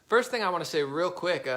First thing I want to say real quick,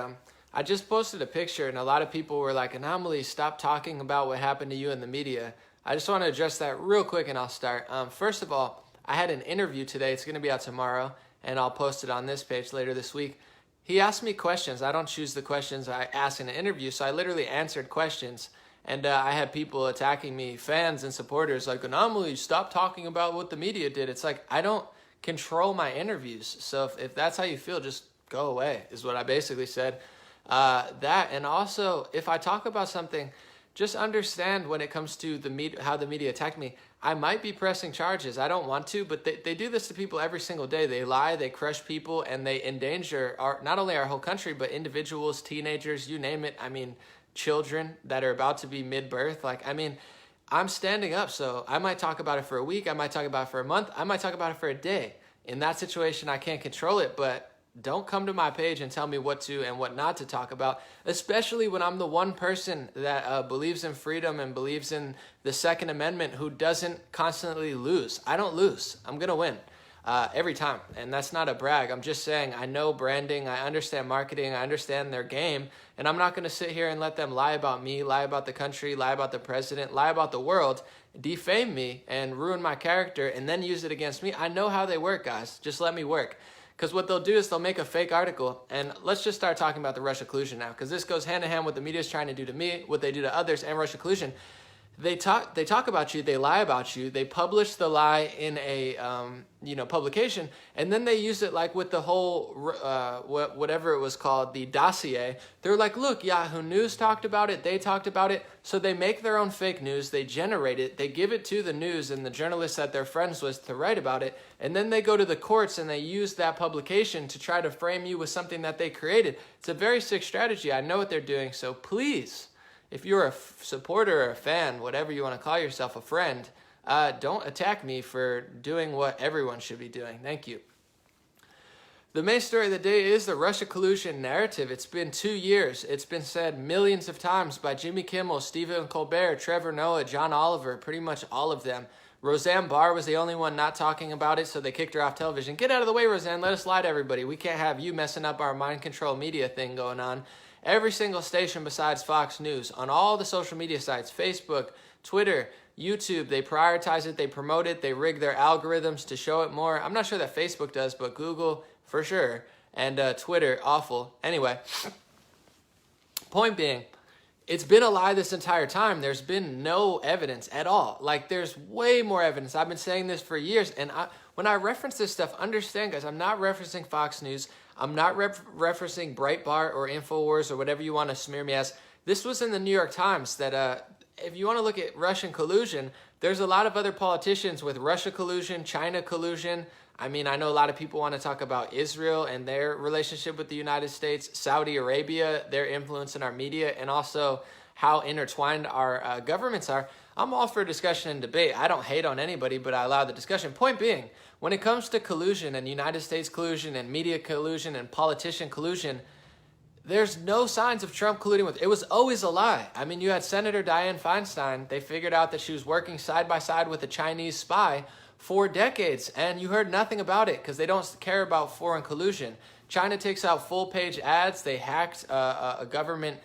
I just posted a picture and a lot of people were like, Anomaly, stop talking about what happened to you in the media. I just want to address that real quick and I'll start. First of all, I had an interview today. It's going to be out tomorrow and I'll post it on this page later this week. He asked me questions. I don't choose the questions I ask in an interview, so I literally answered questions. And I had people attacking me, fans and supporters, like, Anomaly, stop talking about what the media did. It's like, I don't control my interviews. So if that's how you feel, just go away, is what I basically said. And also, if I talk about something, just understand when it comes to how the media attacked me, I might be pressing charges. I don't want to, but they do this to people every single day. They lie, they crush people, and they endanger not only our whole country, but individuals, teenagers, you name it. I mean, children that are about to be mid-birth. I'm standing up, so I might talk about it for a week. I might talk about it for a month. I might talk about it for a day. In that situation, I can't control it, but don't come to my page and tell me what to and what not to talk about, especially when I'm the one person that believes in freedom and believes in the Second Amendment who doesn't constantly lose. I don't lose. I'm going to win every time. And that's not a brag. I'm just saying I know branding. I understand marketing. I understand their game. And I'm not going to sit here and let them lie about me, lie about the country, lie about the president, lie about the world, defame me and ruin my character and then use it against me. I know how they work, guys. Just let me work. Because what they'll do is they'll make a fake article, and let's just start talking about the Russia collusion now, because this goes hand in hand with what the media is trying to do to me, what they do to others, and Russia collusion. They talk about you, they lie about you, they publish the lie in a publication, and then they use it like with the whole whatever it was called, the dossier. They're like, look, Yahoo News talked about it, they talked about it, so they make their own fake news, they generate it, they give it to the news and the journalists that they're friends with to write about it, and then they go to the courts and they use that publication to try to frame you with something that they created. It's a very sick strategy. I know what they're doing, so please, if you're a supporter or a fan, whatever you want to call yourself, a friend, don't attack me for doing what everyone should be doing. Thank you. The main story of the day is the Russia collusion narrative. It's been 2 years. It's been said millions of times by Jimmy Kimmel, Stephen Colbert, Trevor Noah, John Oliver, pretty much all of them. Roseanne Barr was the only one not talking about it, so they kicked her off television. Get out of the way, Roseanne. Let us lie to everybody. We can't have you messing up our mind control media thing going on. Every single station besides Fox News, on all the social media sites, Facebook, Twitter, YouTube, they prioritize it, they promote it, they rig their algorithms to show it more. I'm not sure that Facebook does, but Google for sure, and Twitter, awful. Anyway, point being, it's been a lie this entire time. There's been no evidence at all. Like, there's way more evidence. I've been saying this for years, and when I reference this stuff, understand, guys, I'm not referencing Fox News. I'm not referencing Breitbart or InfoWars or whatever you want to smear me as. This was in the New York Times that if you want to look at Russian collusion, there's a lot of other politicians with Russia collusion, China collusion. I mean, I know a lot of people want to talk about Israel and their relationship with the United States, Saudi Arabia, their influence in our media, and also how intertwined our governments are. I'm all for discussion and debate. I don't hate on anybody, but I allow the discussion. Point being, when it comes to collusion and United States collusion and media collusion and politician collusion, there's no signs of Trump colluding with. It was always a lie. I mean, you had Senator Dianne Feinstein. They figured out that she was working side by side with a Chinese spy for decades, and you heard nothing about it because they don't care about foreign collusion. China takes out full-page ads. They hacked a government,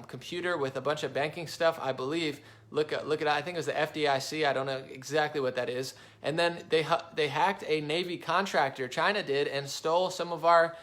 computer with a bunch of banking stuff, I believe. Look at I think it was the FDIC. I don't know exactly what that is. And then they hacked a Navy contractor. China did, and stole some of our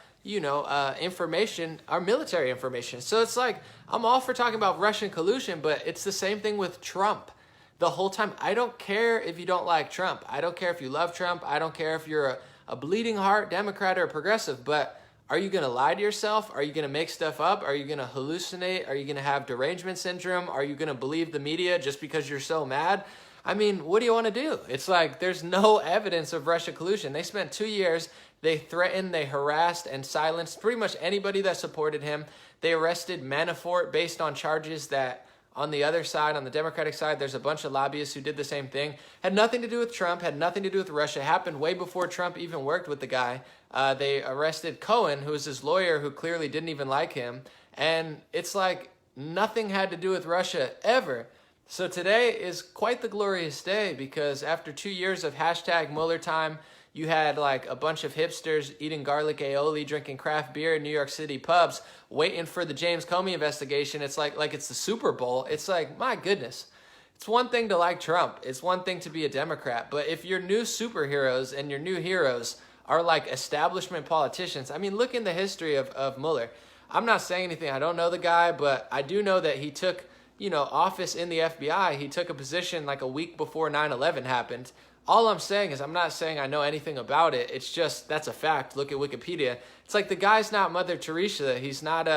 information, our military information. So it's like, I'm all for talking about Russian collusion, but it's the same thing with Trump. The whole time, I don't care if you don't like Trump. I don't care if you love Trump. I don't care if you're a bleeding heart Democrat or a progressive, but are you going to lie to yourself? Are you going to make stuff up? Are you going to hallucinate? Are you going to have derangement syndrome? Are you going to believe the media just because you're so mad? I mean, what do you want to do? It's like there's no evidence of Russia collusion. They spent 2 years. They threatened, they harassed, and silenced pretty much anybody that supported him. They arrested Manafort based on charges that on the other side, on the Democratic side, there's a bunch of lobbyists who did the same thing. Had nothing to do with Trump, had nothing to do with Russia. It happened way before Trump even worked with the guy. They arrested Cohen, who was his lawyer, who clearly didn't even like him. And it's like nothing had to do with Russia ever. So today is quite the glorious day because after 2 years of hashtag Mueller time, You had like a bunch of hipsters eating garlic aioli, drinking craft beer in New York City pubs, waiting for the James Comey investigation. It's like it's the Super Bowl. It's like, my goodness. It's one thing to like Trump. It's one thing to be a Democrat. But if your new superheroes and your new heroes are like establishment politicians, I mean, look in the history of Mueller. I'm not saying anything. I don't know the guy, but I do know that he took, office in the FBI. He took a position like a week before 9/11 happened. All I'm saying is, I'm not saying I know anything about it. It's just, that's a fact. Look at Wikipedia. It's like the guy's not Mother Teresa. He's not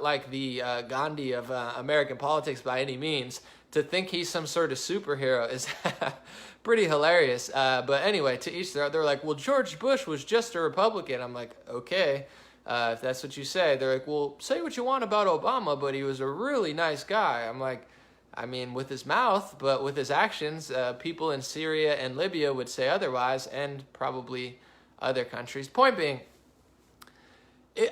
like the Gandhi of American politics by any means. To think he's some sort of superhero is pretty hilarious. But anyway, to each their own. They're like, well, George Bush was just a Republican. I'm like, okay, if that's what you say. They're like, well, say what you want about Obama, but he was a really nice guy. I'm like, I mean, with his mouth, but with his actions, people in Syria and Libya would say otherwise, and probably other countries. Point being,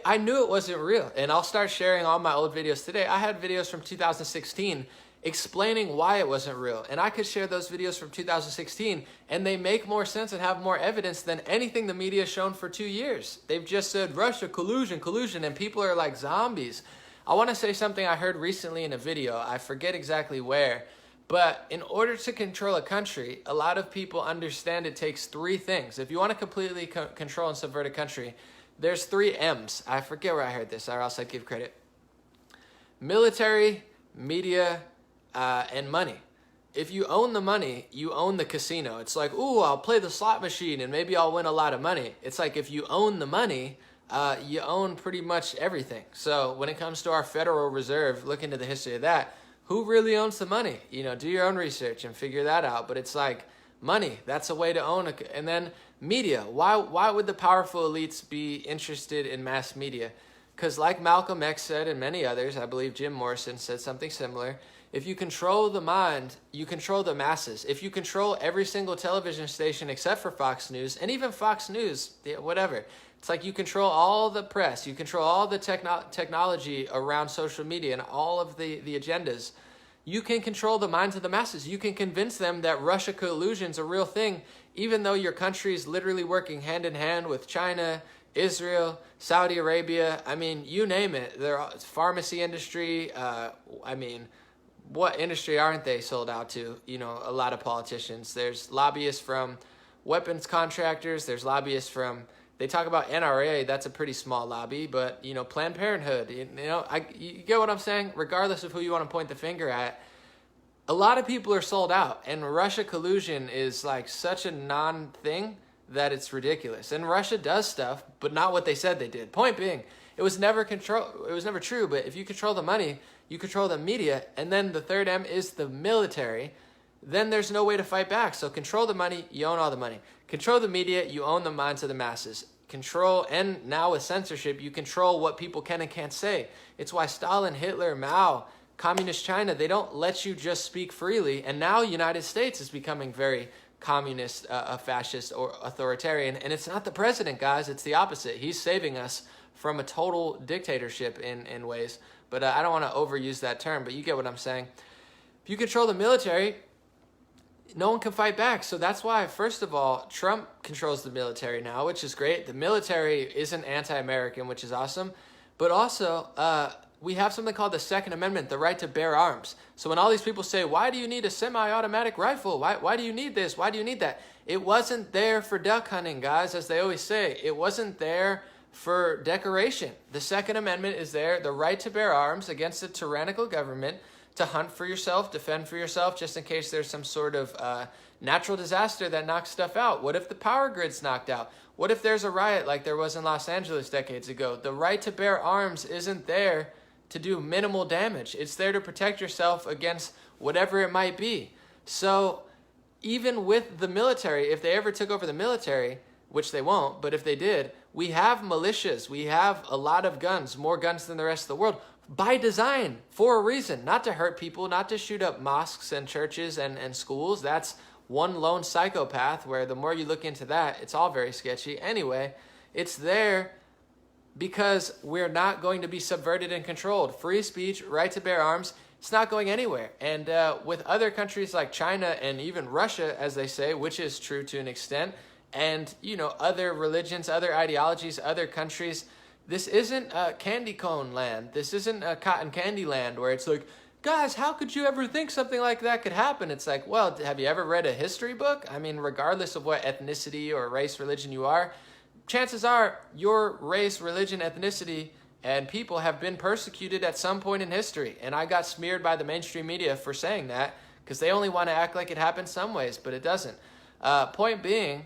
I knew it wasn't real, and I'll start sharing all my old videos today. I had videos from 2016 explaining why it wasn't real, and I could share those videos from 2016, and they make more sense and have more evidence than anything the media has shown for 2 years. They've just said, Russia, collusion, and people are like zombies. I want to say something I heard recently in a video. I forget exactly where. But in order to control a country, a lot of people understand it takes 3 things. If you want to completely control and subvert a country, there's 3 M's. I forget where I heard this, or else I'd give credit. Military, media, and money. If you own the money, you own the casino. It's like, ooh, I'll play the slot machine and maybe I'll win a lot of money. It's like if you own the money, you own pretty much everything. So when it comes to our Federal Reserve, look into the history of that. Who really owns the money? Do your own research and figure that out. But it's like money. That's a way to own it. And then media. Why would the powerful elites be interested in mass media? Because like Malcolm X said and many others, I believe Jim Morrison said something similar. If you control the mind, you control the masses. If you control every single television station except for Fox News, and even Fox News, whatever, it's like you control all the press, you control all the technology around social media and all of the agendas. You can control the minds of the masses. You can convince them that Russia collusion is a real thing, even though your country is literally working hand in hand with China, Israel, Saudi Arabia. I mean, you name it. Pharmacy industry. What industry aren't they sold out to? A lot of politicians. There's lobbyists from weapons contractors. There's lobbyists from, they talk about NRA. That's a pretty small lobby, but Planned Parenthood. You get what I'm saying? Regardless of who you want to point the finger at, a lot of people are sold out, and Russia collusion is like such a non-thing that it's ridiculous. And Russia does stuff, but not what they said they did. Point being, it was never true. But if you control the money, you control the media, and then the 3rd M is the military, then there's no way to fight back. So control the money, you own all the money. Control the media, you own the minds of the masses. Control, and now with censorship, you control what people can and can't say. It's why Stalin, Hitler, Mao, Communist China, they don't let you just speak freely. And now United States is becoming very communist, fascist, or authoritarian. And it's not the president, guys. It's the opposite. He's saving us from a total dictatorship in ways. But I don't want to overuse that term, but you get what I'm saying. If you control the military, no one can fight back. So that's why, first of all, Trump controls the military now, which is great. The military isn't anti-American, which is awesome. But also, we have something called the Second Amendment, the right to bear arms. So when all these people say, why do you need a semi-automatic rifle? Why do you need this? Why do you need that? It wasn't there for duck hunting, guys, as they always say. It wasn't there for decoration. The Second Amendment is there, the right to bear arms against a tyrannical government, to hunt for yourself, defend for yourself, just in case there's some sort of natural disaster that knocks stuff out. What if the power grid's knocked out? What if there's a riot like there was in Los Angeles decades ago? The right to bear arms isn't there to do minimal damage. It's there to protect yourself against whatever it might be. So even with the military, if they ever took over the military, which they won't, but if they did, we have militias. We have a lot of guns, more guns than the rest of the world, by design, for a reason, not to hurt people, not to shoot up mosques and churches and schools. That's one lone psychopath where the more you look into that, it's all very sketchy. Anyway, it's there because we're not going to be subverted and controlled. Free speech, right to bear arms, it's not going anywhere. And with other countries like China and even Russia, as they say, which is true to an extent, and, you know, other religions, other ideologies, other countries. This isn't a candy cone land. This isn't a cotton candy land where it's like, guys, how could you ever think something like that could happen? It's like, well, have you ever read a history book? I mean, regardless of what ethnicity or race, religion you are, chances are your race, religion, ethnicity, and people have been persecuted at some point in history. And I got smeared by the mainstream media for saying that because they only want to act like it happened some ways, but it doesn't. Point being,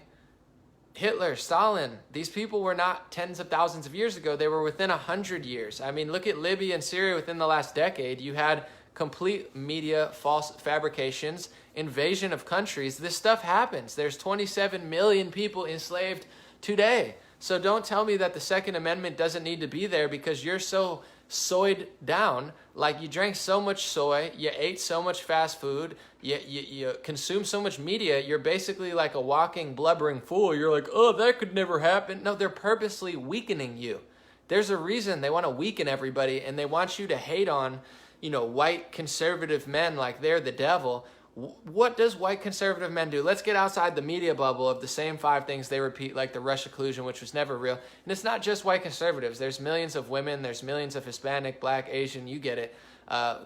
Hitler, Stalin, these people were not tens of thousands of years ago. They were within 100 years. I mean, look at Libya and Syria within the last decade. You had complete media, false fabrications, invasion of countries. This stuff happens. There's 27 million people enslaved today. So don't tell me that the Second Amendment doesn't need to be there because you're so soyed down. Like, you drank so much soy, you ate so much fast food, you consume so much media, you're basically like a walking, blubbering fool. You're like, oh, that could never happen. No, they're purposely weakening you. There's a reason they want to weaken everybody, and they want you to hate on, you know, white conservative men like they're the devil. What does white conservative men do? Let's get outside the media bubble of the same 5 things they repeat, like the Russia collusion, which was never real. And it's not just white conservatives. There's millions of women. There's millions of Hispanic, Black, Asian, you get it,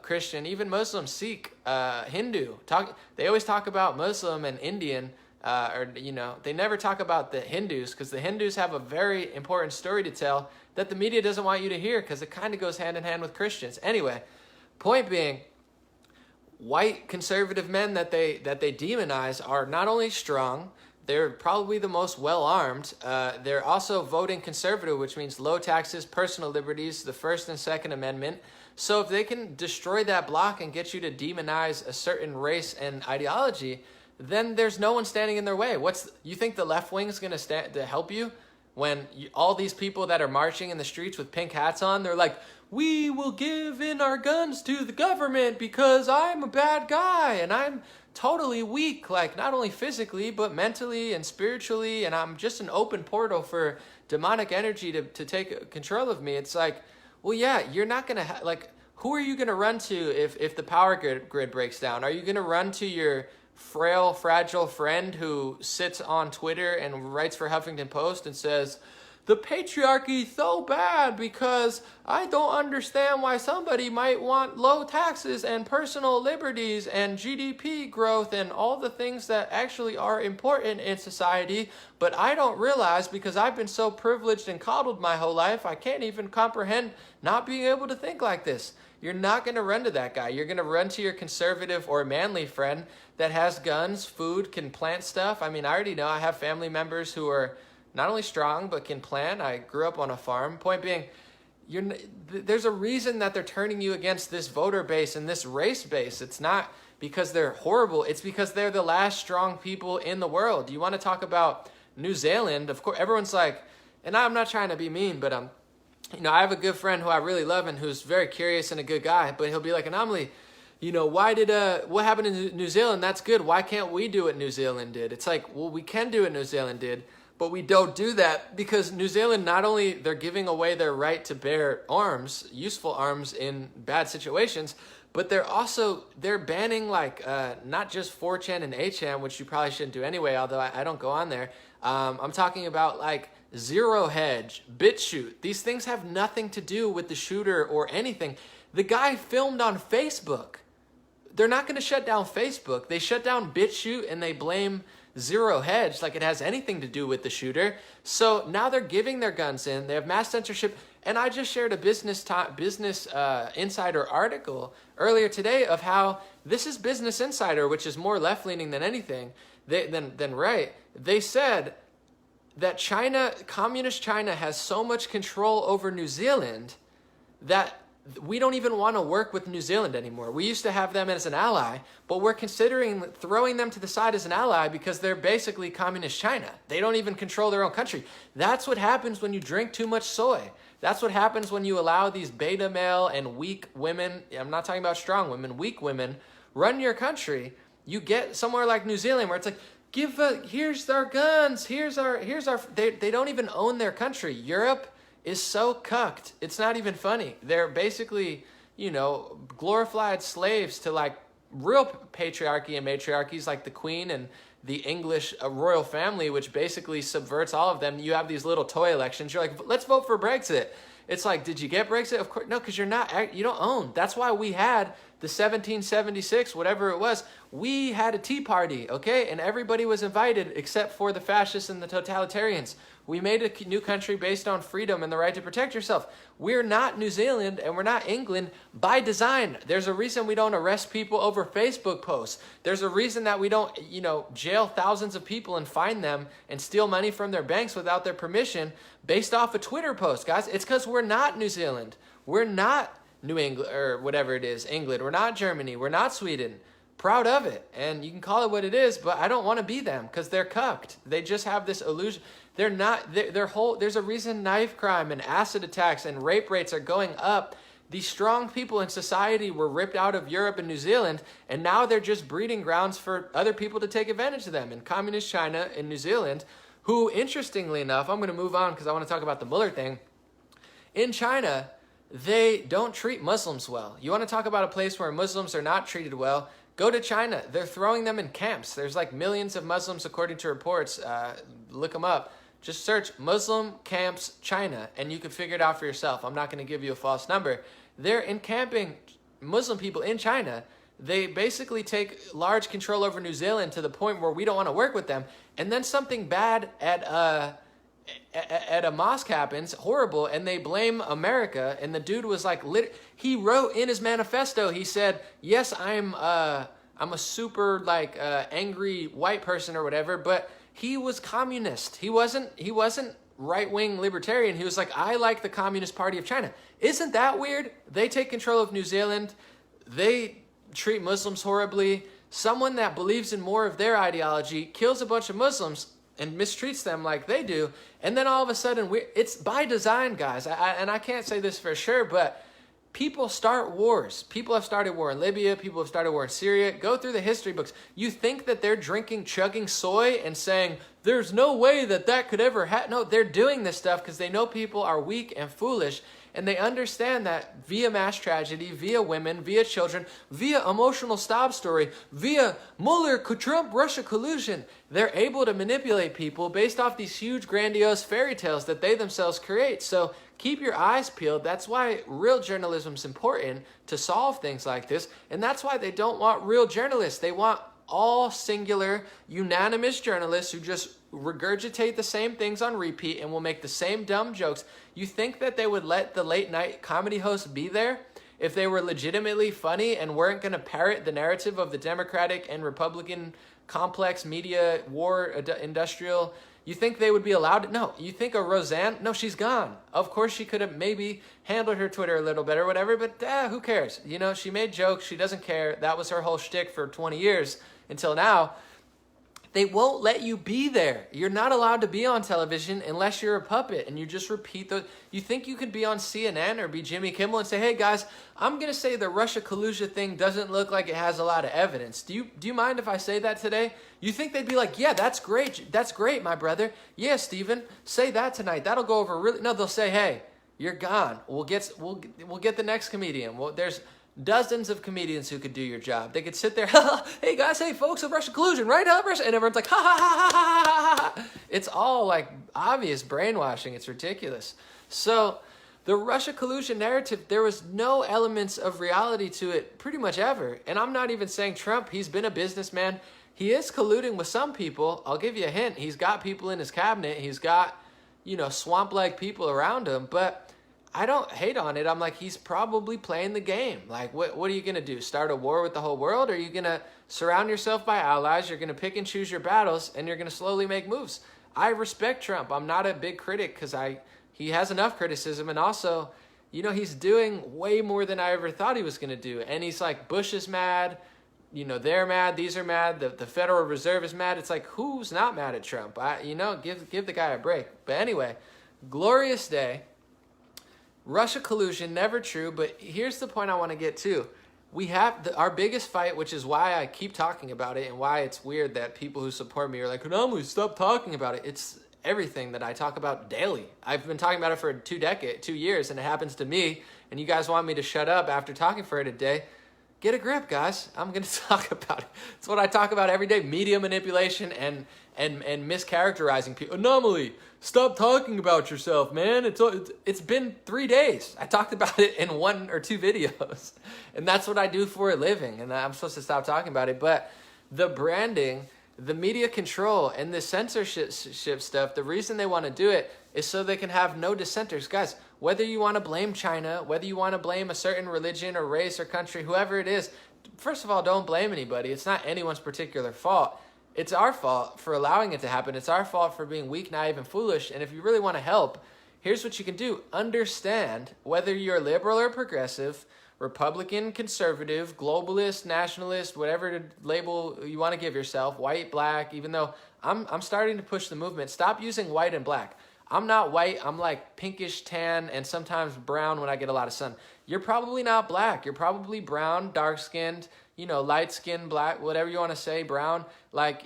Christian, even Muslim, Sikh, Hindu. They always talk about Muslim and Indian, or, you know, they never talk about the Hindus because the Hindus have a very important story to tell that the media doesn't want you to hear because it kind of goes hand in hand with Christians. Anyway, point being, white conservative men that they demonize are not only strong, they're probably the most well-armed. They're also voting conservative, which means low taxes, personal liberties, the First and Second Amendment. So if they can destroy that block and get you to demonize a certain race and ideology, then there's no one standing in their way. You think the left wing is going to help you when all these people that are marching in the streets with pink hats on, they're like, we will give in our guns to the government because I'm a bad guy and I'm totally weak, like not only physically, but mentally and spiritually, and I'm just an open portal for demonic energy to take control of me. It's like, well, yeah, you're not going to, like, who are you going to run to if the power grid breaks down? Are you going to run to your frail, fragile friend who sits on Twitter and writes for Huffington Post and says, the patriarchy is so bad because I don't understand why somebody might want low taxes and personal liberties and GDP growth and all the things that actually are important in society, but I don't realize because I've been so privileged and coddled my whole life, I can't even comprehend not being able to think like this. You're not going to run to that guy. You're going to run to your conservative or manly friend that has guns, food, can plant stuff. I mean, I already know I have family members who are not only strong, but can plant. I grew up on a farm. Point being, there's a reason that they're turning you against this voter base and this race base. It's not because they're horrible. It's because they're the last strong people in the world. You want to talk about New Zealand? Of course, everyone's like, and I'm not trying to be mean, but you know, I have a good friend who I really love and who's very curious and a good guy, but he'll be like, Anomaly, you know, what happened in New Zealand? That's good. Why can't we do what New Zealand did? It's like, well, we can do what New Zealand did, but we don't do that because New Zealand, not only they're giving away their right to bear arms, useful arms in bad situations, but they're banning like not just 4chan and 8chan, which you probably shouldn't do anyway, although I don't go on there. I'm talking about like Zero Hedge, BitChute. These things have nothing to do with the shooter or anything. The guy filmed on Facebook. They're not going to shut down Facebook. They shut down BitChute and they blame Zero Hedge like it has anything to do with the shooter. So now they're giving their guns in. They have mass censorship. And I just shared a Business Insider article earlier today of how this is Business Insider, which is more left-leaning than anything, than right. They said that communist China has so much control over New Zealand that we don't even want to work with New Zealand anymore. We used to have them as an ally, but we're considering throwing them to the side as an ally because they're basically communist China. They don't even control their own country. That's what happens when you drink too much soy. That's what happens when you allow these beta male and weak women, I'm not talking about strong women, weak women, run your country. You get somewhere like New Zealand where it's like, here's our guns, here's our, they don't even own their country. Europe is so cucked. It's not even funny. They're basically, you know, glorified slaves to like real patriarchy and matriarchies like the Queen and the English royal family, which basically subverts all of them. You have these little toy elections. You're like, let's vote for Brexit. It's like, did you get Brexit? Of course, no, because you don't own. That's why we had the 1776, whatever it was. We had a tea party, okay? And everybody was invited except for the fascists and the totalitarians. We made a new country based on freedom and the right to protect yourself. We're not New Zealand and we're not England by design. There's a reason we don't arrest people over Facebook posts. There's a reason that we don't, jail thousands of people and fine them and steal money from their banks without their permission based off a Twitter post, guys. It's because we're not New Zealand. We're not New England or whatever it is, England. We're not Germany. We're not Sweden. Proud of it. And you can call it what it is, but I don't want to be them because they're cucked. They just have this illusion. They're not, there's a reason knife crime and acid attacks and rape rates are going up. These strong people in society were ripped out of Europe and New Zealand, and now they're just breeding grounds for other people to take advantage of them. In communist China and New Zealand, who, interestingly enough, I'm going to move on because I want to talk about the Mueller thing. In China, they don't treat Muslims well. You want to talk about a place where Muslims are not treated well? Go to China. They're throwing them in camps. There's like millions of Muslims, according to reports. Look them up. Just search Muslim camps China, and you can figure it out for yourself. I'm not going to give you a false number. They're encamping Muslim people in China. They basically take large control over New Zealand to the point where we don't want to work with them. And then something bad at a mosque happens, horrible, and they blame America. And the dude was like, he wrote in his manifesto, he said, yes, I'm a super angry white person or whatever, but he was communist. He wasn't right-wing libertarian. He was like, I like the Communist Party of China. Isn't that weird? They take control of New Zealand. They treat Muslims horribly. Someone that believes in more of their ideology kills a bunch of Muslims and mistreats them like they do. And then all of a sudden, it's by design, guys. And I can't say this for sure, but people start wars. People have started war in Libya. People have started war in Syria. Go through the history books. You think that they're chugging soy and saying, there's no way that could ever happen. No, they're doing this stuff because they know people are weak and foolish. And they understand that via mass tragedy, via women, via children, via emotional sob story, via Mueller, Trump, Russia collusion, they're able to manipulate people based off these huge, grandiose fairy tales that they themselves create. So keep your eyes peeled. That's why real journalism is important to solve things like this. And that's why they don't want real journalists. They want all singular, unanimous journalists who just regurgitate the same things on repeat and will make the same dumb jokes. You think that they would let the late night comedy hosts be there if they were legitimately funny and weren't going to parrot the narrative of the Democratic and Republican complex media war industrial? You think they would be allowed to? No. You think of Roseanne? No, she's gone. Of course, she could have maybe handled her Twitter a little better or whatever, but who cares? She made jokes. She doesn't care. That was her whole shtick for 20 years until now. They won't let you be there. You're not allowed to be on television unless you're a puppet, and you just repeat those. You think you could be on CNN or be Jimmy Kimmel and say, hey, guys, I'm going to say the Russia collusion thing doesn't look like it has a lot of evidence. Do you mind if I say that today? You think they'd be like, yeah, that's great. That's great, my brother. Yeah, Steven, say that tonight. That'll go over really. No, they'll say, hey, you're gone. We'll get the next comedian. Well, there's dozens of comedians who could do your job. They could sit there, hey guys, hey folks, of Russia collusion, right? And everyone's like, ha ha ha ha ha ha ha. It's all like obvious brainwashing. It's ridiculous. So the Russia collusion narrative, there was no elements of reality to it pretty much ever. And I'm not even saying Trump, he's been a businessman. He is colluding with some people. I'll give you a hint. He's got people in his cabinet. He's got, swamp-like people around him. But I don't hate on it. I'm like, he's probably playing the game. Like, what are you going to do? Start a war with the whole world? Or are you going to surround yourself by allies? You're going to pick and choose your battles, and you're going to slowly make moves. I respect Trump. I'm not a big critic because he has enough criticism. And also, he's doing way more than I ever thought he was going to do. And he's like, Bush is mad. They're mad. These are mad. The Federal Reserve is mad. It's like, who's not mad at Trump? Give the guy a break. But anyway, glorious day. Russia collusion, never true, but here's the point I want to get to. We have our biggest fight, which is why I keep talking about it and why it's weird that people who support me are like, no, stop talking about it. It's everything that I talk about daily. I've been talking about it for 2 years, and it happens to me, and you guys want me to shut up after talking for it a day. get a grip, guys. I'm going to talk about it. It's what I talk about every day: media manipulation and mischaracterizing people. Anomaly. Stop talking about yourself, man. It's been 3 days. I talked about it in 1 or 2 videos, and that's what I do for a living. And I'm supposed to stop talking about it, but the branding, the media control, and the censorship stuff, the reason they want to do it is so they can have no dissenters. Guys, whether you want to blame China, whether you want to blame a certain religion or race or country, whoever it is, first of all, don't blame anybody. It's not anyone's particular fault. It's our fault for allowing it to happen. It's our fault for being weak, naive, and foolish. And if you really want to help, here's what you can do. Understand whether you're liberal or progressive, Republican, conservative, globalist, nationalist, whatever label you want to give yourself, white, black, even though I'm starting to push the movement. Stop using white and black. I'm not white. I'm like pinkish tan and sometimes brown when I get a lot of sun. You're probably not black. You're probably brown, dark-skinned, light-skinned, black, whatever you want to say, brown. Like,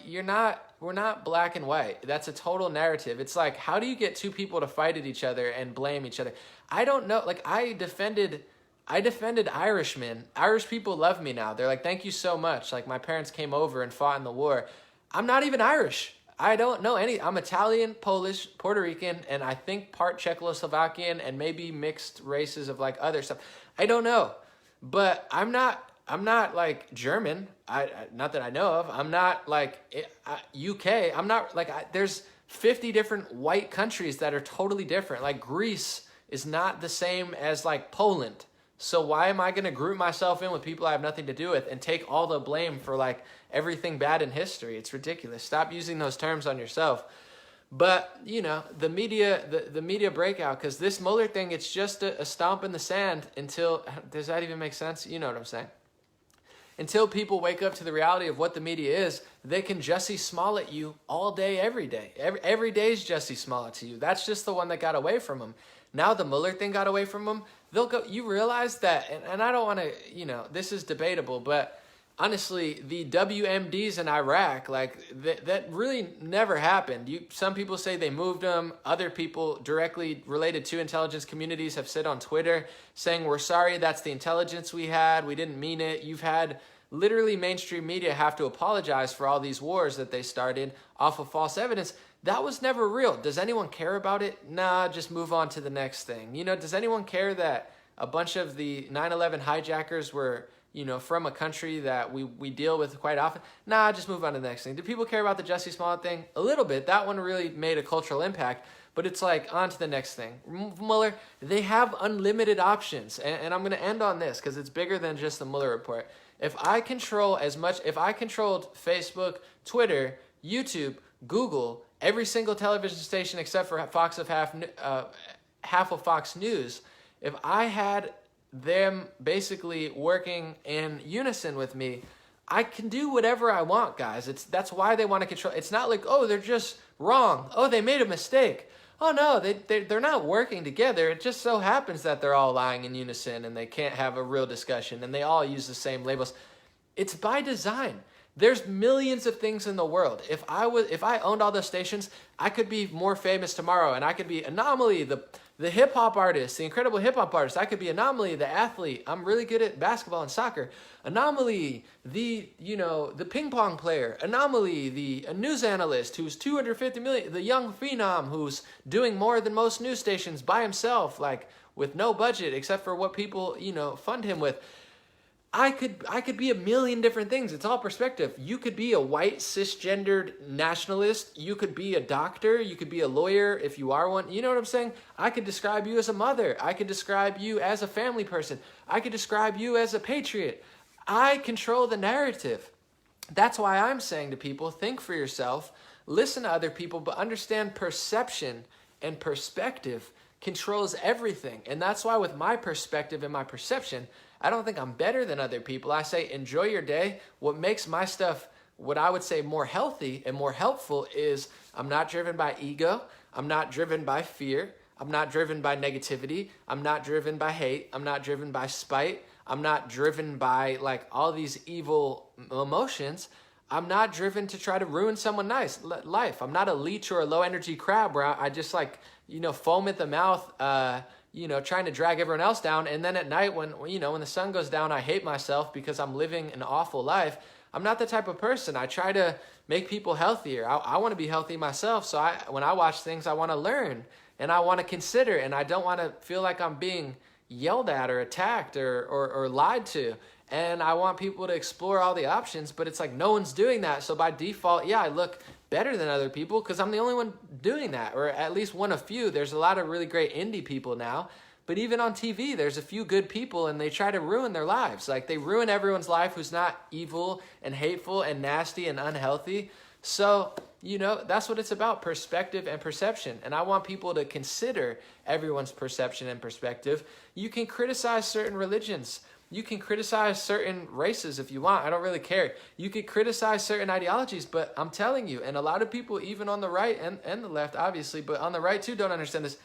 we're not black and white. That's a total narrative. It's like, how do you get 2 people to fight at each other and blame each other? I don't know. Like, I defended Irishmen. Irish people love me now. They're like, thank you so much. Like, my parents came over and fought in the war. I'm not even Irish. I don't know any. I'm Italian, Polish, Puerto Rican, and I think part Czechoslovakian and maybe mixed races of like other stuff. I don't know. But I'm not like German. Not that I know of. I'm not like UK. I'm not like, there's 50 different white countries that are totally different. Like Greece is not the same as like Poland. So why am I going to group myself in with people I have nothing to do with and take all the blame for like everything bad in history? It's ridiculous. Stop using those terms on yourself. But, the media breakout, because this Mueller thing, it's just a stomp in the sand until, does that even make sense? You know what I'm saying? Until people wake up to the reality of what the media is, they can Jussie Smollett you all day, every day. Every day is Jussie Smollett to you. That's just the one that got away from him. Now the Mueller thing got away from him. They'll go, you realize that, and I don't want to, this is debatable, but honestly, the WMDs in Iraq, like that really never happened. Some people say they moved them. Other people directly related to intelligence communities have said on Twitter saying, we're sorry, that's the intelligence we had. We didn't mean it. You've had literally mainstream media have to apologize for all these wars that they started off of false evidence. That was never real. Does anyone care about it? Nah, just move on to the next thing. Does anyone care that a bunch of the 9/11 hijackers were, from a country that we deal with quite often? Nah, just move on to the next thing. Do people care about the Jussie Smollett thing? A little bit. That one really made a cultural impact, but it's like on to the next thing. Mueller, they have unlimited options. And I'm going to end on this because it's bigger than just the Mueller report. If I controlled Facebook, Twitter, YouTube, Google, every single television station except for half of Fox News, if I had them basically working in unison with me, I can do whatever I want, guys. That's why they want to control. It's not like, oh, they're just wrong. Oh, they made a mistake. Oh, no, they're not working together. It just so happens that they're all lying in unison and they can't have a real discussion and they all use the same labels. It's by design. There's millions of things in the world. If I owned all those stations, I could be more famous tomorrow, and I could be Anomaly, the hip hop artist, the incredible hip hop artist. I could be Anomaly, the athlete. I'm really good at basketball and soccer. Anomaly, the ping pong player. Anomaly, the news analyst who's 250 million, the young phenom who's doing more than most news stations by himself, like with no budget except for what people fund him with. I could be a million different things. It's all perspective. You could be a white cisgendered nationalist. You could be a doctor. You could be a lawyer if you are one. You know what I'm saying? I could describe you as a mother. I could describe you as a family person. I could describe you as a patriot. I control the narrative. That's why I'm saying to people, think for yourself, listen to other people, but understand perception and perspective controls everything. And that's why with my perspective and my perception, I don't think I'm better than other people. I say, enjoy your day. What makes my stuff, what I would say more healthy and more helpful is I'm not driven by ego. I'm not driven by fear. I'm not driven by negativity. I'm not driven by hate. I'm not driven by spite. I'm not driven by like all these evil emotions. I'm not driven to try to ruin someone's life. I'm not a leech or a low energy crab where I just like, foam at the mouth, trying to drag everyone else down. And then at night when the sun goes down, I hate myself because I'm living an awful life. I'm not the type of person. I try to make people healthier. I want to be healthy myself. So when I watch things, I want to learn and I want to consider, and I don't want to feel like I'm being yelled at or attacked or lied to. And I want people to explore all the options, but it's like no one's doing that. So by default, yeah, I look better than other people because I'm the only one doing that, or at least one of few. There's a lot of really great indie people now, but even on TV, there's a few good people and they try to ruin their lives. Like they ruin everyone's life who's not evil and hateful and nasty and unhealthy. So, that's what it's about, perspective and perception. And I want people to consider everyone's perception and perspective. You can criticize certain religions. You can criticize certain races if you want. I don't really care. You could criticize certain ideologies, but I'm telling you, and a lot of people, even on the right and the left, obviously, but on the right too, don't understand this.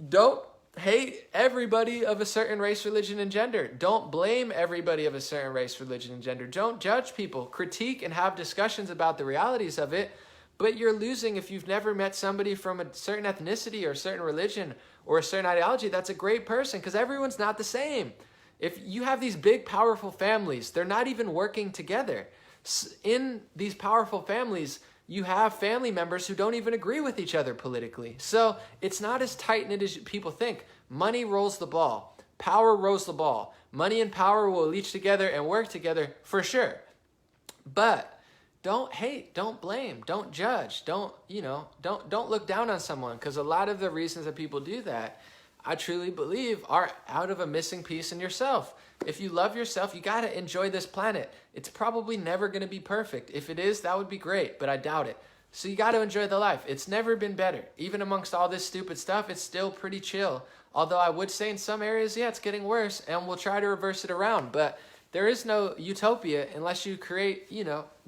Don't hate everybody of a certain race, religion, and gender. Don't blame everybody of a certain race, religion, and gender. Don't judge people. Critique and have discussions about the realities of it, but you're losing if you've never met somebody from a certain ethnicity or a certain religion or a certain ideology. That's a great person because everyone's not the same. If you have these big, powerful families, they're not even working together. In these powerful families, you have family members who don't even agree with each other politically. So it's not as tight-knit as people think. Money rolls the ball. Power rolls the ball. Money and power will leach together and work together for sure. But don't hate, don't blame, don't judge, don't look down on someone, because a lot of the reasons that people do that, I truly believe, are out of a missing piece in yourself. If you love yourself, you got to enjoy this planet. It's probably never going to be perfect. If it is, that would be great, but I doubt it. So you got to enjoy the life. It's never been better. Even amongst all this stupid stuff, it's still pretty chill. Although I would say in some areas, yeah, it's getting worse, and we'll try to reverse it around. But there is no utopia unless you create,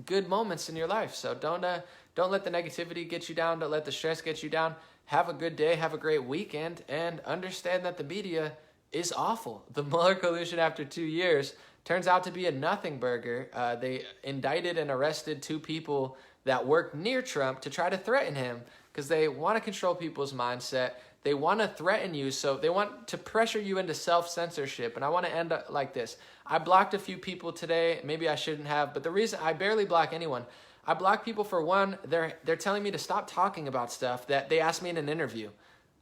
good moments in your life. So don't let the negativity get you down. Don't let the stress get you down. Have a good day, have a great weekend, and understand that the media is awful. The Mueller collusion after 2 years turns out to be a nothing burger. They indicted and arrested 2 people that worked near Trump to try to threaten him because they want to control people's mindset. They want to threaten you, so they want to pressure you into self-censorship. And I want to end up like this. I blocked a few people today. Maybe I shouldn't have, but the reason I barely block anyone. I block people for one, they're telling me to stop talking about stuff that they asked me in an interview.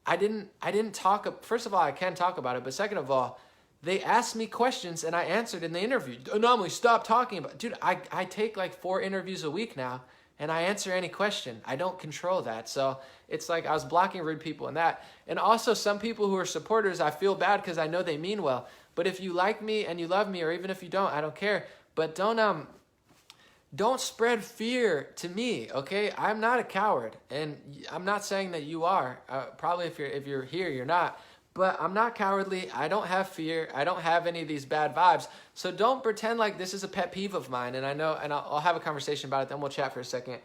I didn't talk, first of all, I can talk about it, but second of all, they asked me questions and I answered in the interview. Anomaly, stop talking about it. Dude, I take like 4 interviews a week now and I answer any question. I don't control that. So it's like I was blocking rude people and that. And also some people who are supporters, I feel bad because I know they mean well. But if you like me and you love me, or even if you don't, I don't care. But don't spread fear to me, okay? I'm not a coward, and I'm not saying that you are. Probably if you're here, you're not. But I'm not cowardly. I don't have fear. I don't have any of these bad vibes. So don't pretend like this is a pet peeve of mine. And I know, and I'll have a conversation about it. Then we'll chat for a second.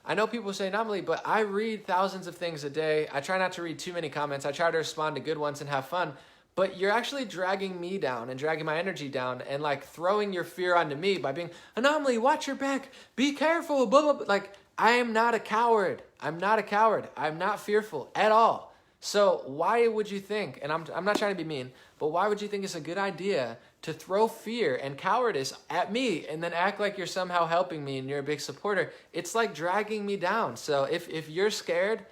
I know people say anomaly, but I read thousands of things a day. I try not to read too many comments. I try to respond to good ones and have fun. But you're actually dragging me down and dragging my energy down and like throwing your fear onto me by being, anomaly, watch your back, be careful, blah, blah, blah. Like, I am not a coward. I'm not a coward. I'm not fearful at all. So why would you think, and I'm not trying to be mean, but why would you think it's a good idea to throw fear and cowardice at me and then act like you're somehow helping me and you're a big supporter? It's like dragging me down. So if you're scared,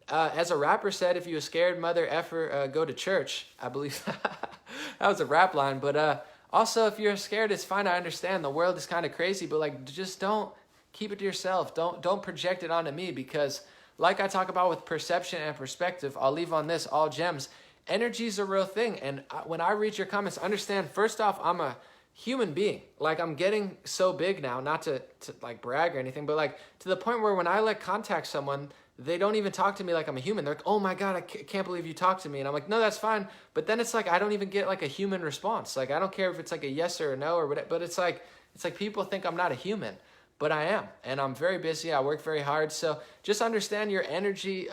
as a rapper said, if you a scared mother effer, go to church. I believe that was a rap line. But also, if you're scared, it's fine. I understand. The world is kind of crazy. But like, just don't keep it to yourself. Don't project it onto me, because like I talk about with perception and perspective, I'll leave on this, all gems. Energy is a real thing. And when I read your comments, understand, first off, I'm a human being. Like, I'm getting so big now, not to like brag or anything, but like to the point where when I like contact someone, they don't even talk to me like I'm a human. They're like, oh my God, I can't believe you talked to me. And I'm like, no, that's fine. But then it's like, I don't even get like a human response. Like, I don't care if it's like a yes or a no or whatever, but it's like people think I'm not a human, but I am. And I'm very busy. I work very hard. So just understand your energy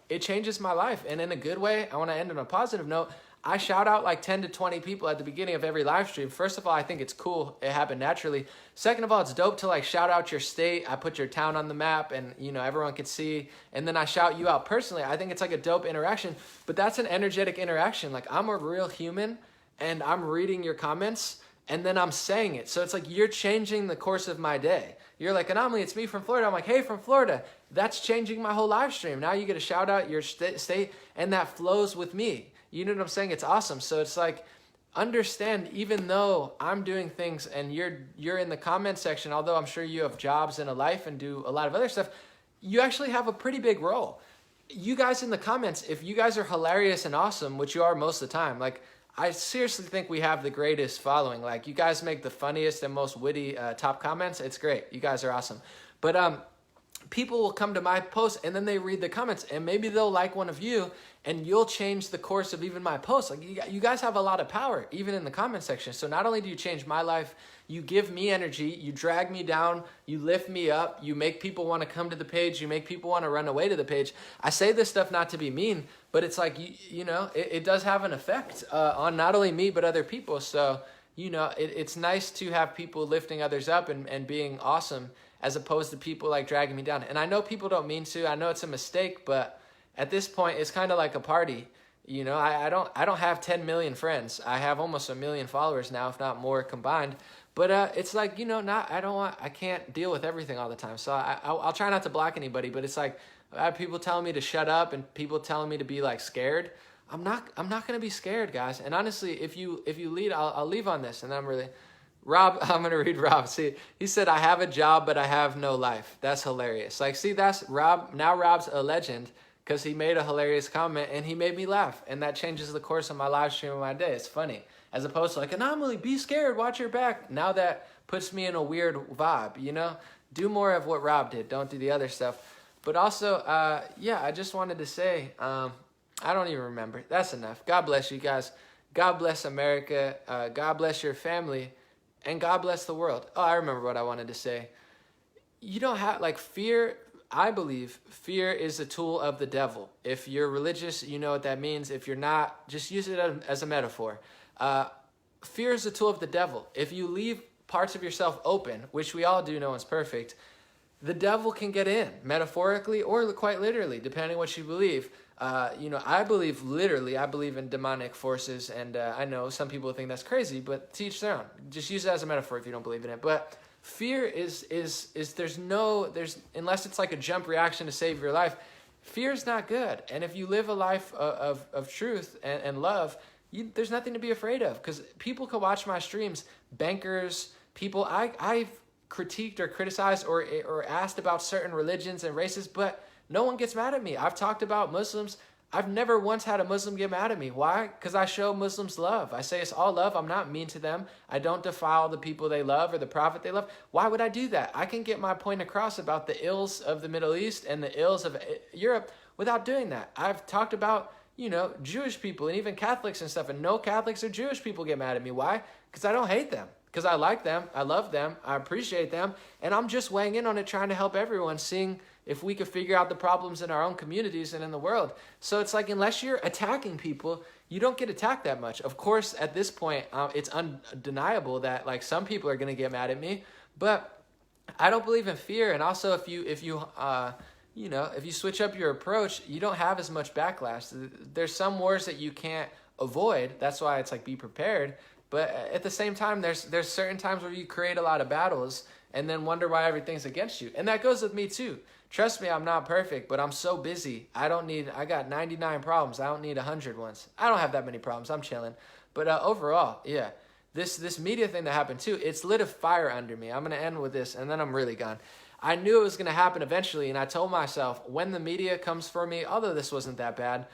it changes my life. And in a good way, I want to end on a positive note. I shout out like 10 to 20 people at the beginning of every live stream. First of all, I think it's cool. It happened naturally. Second of all, it's dope to like shout out your state. I put your town on the map and, you know, everyone can see. And then I shout you out personally. I think it's like a dope interaction, but that's an energetic interaction. Like I'm a real human and I'm reading your comments and then I'm saying it. So it's like you're changing the course of my day. You're like, Anomaly, it's me from Florida. I'm like, hey, from Florida. That's changing my whole live stream. Now you get to shout out your state and that flows with me. You know what I'm saying? It's awesome. So it's like, understand, even though I'm doing things and you're in the comment section, although I'm sure you have jobs and a life and do a lot of other stuff, you actually have a pretty big role. You guys in the comments, if you guys are hilarious and awesome, which you are most of the time, like I seriously think we have the greatest following. Like you guys make the funniest and most witty top comments. It's great. You guys are awesome. But people will come to my post and then they read the comments and maybe they'll like one of you and you'll change the course of even my post. Like you guys have a lot of power even in the comment section. So not only do you change my life, you give me energy, you drag me down, you lift me up, you make people want to come to the page, you make people want to run away to the page. I say this stuff not to be mean, but it's like, you know, it does have an effect on not only me, but other people. So, you know, it's nice to have people lifting others up and being awesome, as opposed to people like dragging me down. And I know people don't mean to. I know it's a mistake, but at this point, it's kind of like a party. You know, I don't have 10 million friends. I have almost 1 million followers now, if not more combined. But it's like, you know, I can't deal with everything all the time. So I'll try not to block anybody. But it's like I have people telling me to shut up and people telling me to be like scared. I'm not gonna be scared, guys. And honestly, if you lead, I'll leave on this, and I'm really. Rob, I'm going to read Rob. See, he said, I have a job, but I have no life. That's hilarious. Like, see, that's Rob. Now Rob's a legend because he made a hilarious comment and he made me laugh. And that changes the course of my live stream of my day. It's funny. As opposed to like, Anomaly, be scared, watch your back. Now that puts me in a weird vibe, you know? Do more of what Rob did. Don't do the other stuff. But also, yeah, I just wanted to say, I don't even remember. That's enough. God bless you guys. God bless America. God bless your family. And God bless the world. Oh, I remember what I wanted to say. You don't have, like, fear, I believe fear is a tool of the devil. If you're religious, you know what that means. If you're not, just use it as a metaphor. Fear is a tool of the devil. If you leave parts of yourself open, which we all do, no one's perfect, the devil can get in, metaphorically or quite literally, depending what you believe. You know, I believe literally, I believe in demonic forces, and I know some people think that's crazy, but to each their own. Just use it as a metaphor if you don't believe in it. But fear is unless it's like a jump reaction to save your life, fear is not good. And if you live a life of truth and love, there's nothing to be afraid of, because people can watch my streams, bankers, people, I've critiqued or criticized or asked about certain religions and races, but no one gets mad at me. I've talked about Muslims. I've never once had a Muslim get mad at me. Why? Because I show Muslims love. I say it's all love. I'm not mean to them. I don't defile the people they love or the prophet they love. Why would I do that? I can get my point across about the ills of the Middle East and the ills of Europe without doing that. I've talked about, you know, Jewish people and even Catholics and stuff, and no Catholics or Jewish people get mad at me. Why? Because I don't hate them. Because I like them. I love them. I appreciate them. And I'm just weighing in on it, trying to help everyone, seeing if we could figure out the problems in our own communities and in the world. So it's like, unless you're attacking people, you don't get attacked that much. Of course, at this point, it's undeniable that like some people are going to get mad at me, but I don't believe in fear. And also, if you switch up your approach, you don't have as much backlash. There's some wars that you can't avoid. That's why it's like, be prepared. But at the same time, there's certain times where you create a lot of battles and then wonder why everything's against you. And that goes with me too. Trust me, I'm not perfect, but I'm so busy. I got 99 problems. I don't need 100 ones. I don't have that many problems. I'm chilling. But overall, yeah, this media thing that happened too, it's lit a fire under me. I'm going to end with this, and then I'm really gone. I knew it was going to happen eventually, and I told myself, when the media comes for me, although this wasn't that bad,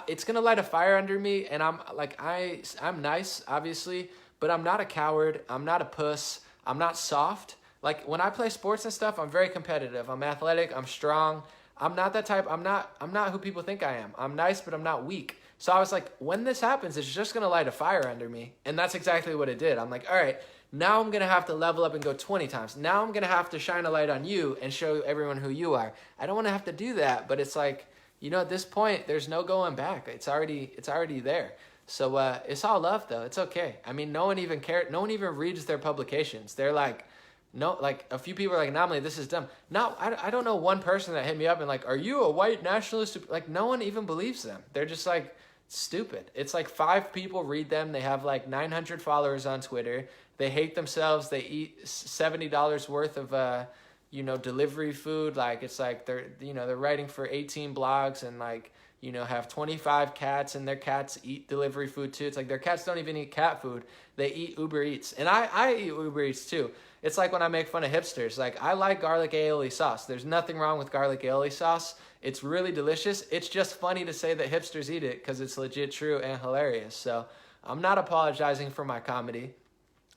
it's going to light a fire under me, and I'm nice, obviously, but I'm not a coward. I'm not a puss. I'm not soft. Like, when I play sports and stuff, I'm very competitive. I'm athletic. I'm strong. I'm not that type. I'm not who people think I am. I'm nice, but I'm not weak. So I was like, when this happens, it's just going to light a fire under me. And that's exactly what it did. I'm like, all right, now I'm going to have to level up and go 20 times. Now I'm going to have to shine a light on you and show everyone who you are. I don't want to have to do that, but it's like, at this point, there's no going back. It's already there. So it's all love though. It's okay. I mean, no one even cares. No one even reads their publications. They're like, no, like a few people are like, Anomaly, this is dumb. No, I don't know one person that hit me up and like, are you a white nationalist? Like, no one even believes them. They're just like stupid. It's like 5 people read them. They have like 900 followers on Twitter. They hate themselves. They eat $70 worth of delivery food. Like, it's like they're writing for 18 blogs and like, have 25 cats, and their cats eat delivery food too. It's like their cats don't even eat cat food. They eat Uber Eats. And I eat Uber Eats too. It's like when I make fun of hipsters. Like, I like garlic aioli sauce. There's nothing wrong with garlic aioli sauce. It's really delicious. It's just funny to say that hipsters eat it because it's legit true and hilarious. So I'm not apologizing for my comedy.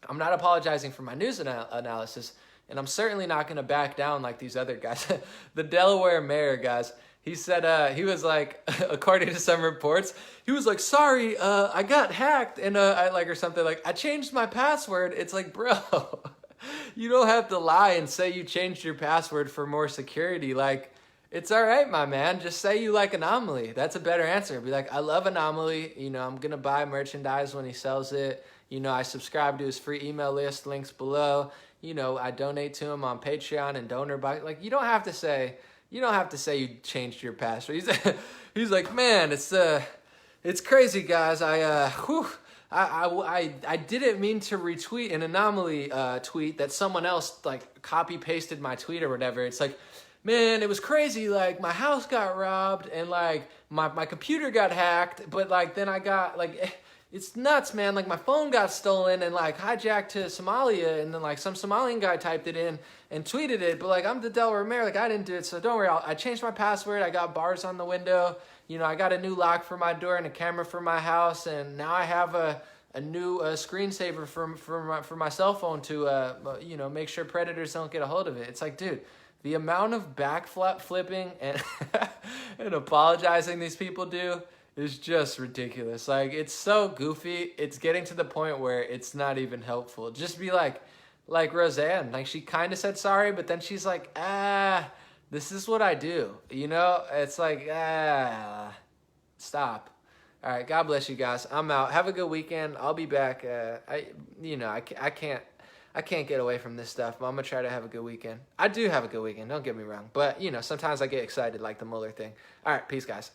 I'm not apologizing for my news analysis. And I'm certainly not going to back down like these other guys. The Delaware mayor, guys. He said he was like, according to some reports, he was like, sorry, I got hacked and or something like, I changed my password. It's like, bro, you don't have to lie and say you changed your password for more security. Like, it's all right, my man. Just say you like Anomaly. That's a better answer. Be like, I love Anomaly. I'm going to buy merchandise when he sells it. I subscribe to his free email list, links below. I donate to him on Patreon and donor box. Like, you don't have to say you changed your password. He's like, man, it's crazy, guys. I didn't mean to retweet an Anomaly tweet that someone else like copy pasted my tweet or whatever. It's like, man, it was crazy. Like, my house got robbed and like my computer got hacked, but like then I got like. It's nuts, man. Like, my phone got stolen and like hijacked to Somalia, and then like some Somalian guy typed it in and tweeted it. But like, I'm the Delaware mayor. Like, I didn't do it, so don't worry. I changed my password. I got bars on the window. I got a new lock for my door and a camera for my house, and now I have a new screensaver for my cell phone to make sure predators don't get a hold of it. It's like, dude, the amount of flipping and and apologizing these people do is just ridiculous. Like, it's so goofy. It's getting to the point where it's not even helpful. Just be like Roseanne. Like, she kind of said sorry, but then she's like, this is what I do. It's like, stop. All right, God bless you guys. I'm out. Have a good weekend. I'll be back. I can't get away from this stuff, but I'm gonna try to have a good weekend. I do have a good weekend. Don't get me wrong, but sometimes I get excited, like the Mueller thing. All right, peace, guys.